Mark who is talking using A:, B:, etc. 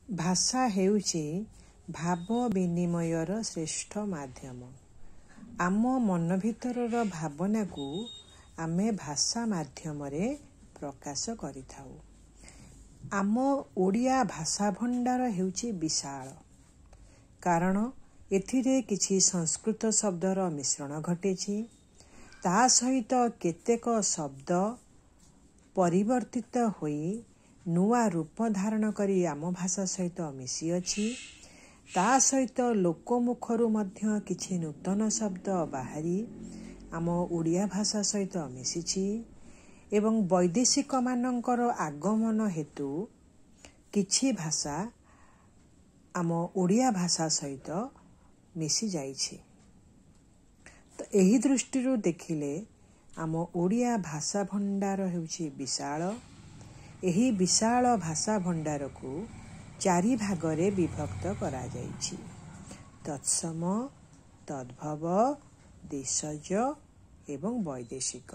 A: भाषा हेउची भाव विनिमयर श्रेष्ठ माध्यम। आम मन भितरर भावना को आमे भाषा माध्यम रे प्रकाश करिथाउ। आम ओडिया भाषा भंडार हेउची विशाल, कारण एथिरे किछि संस्कृत शब्दर मिश्रण घटेछि। ता सहित केतेक शब्द परिवर्तित होई नुआ रूप धारण करी आम भाषा सहित मिसी अछि। ता सहित लोकमुखरु मध्य किछि नूतन शब्द बाहरी आम ओडिया भाषा सहित मिसिछि एवं वैदेशिक मानकर आगमन हेतु किछि भाषा आम ओडिया भाषा सहित मिसी जाइछि। तो एही दृष्टिरु देखिले आम ओडिया भाषा भंडार हेउछि विशाल। एही विशाल भाषा भंडार को 4 भागरे विभक्त करा जाइछि। तत्सम, तद्भव, देशज एवं वैदेशिक।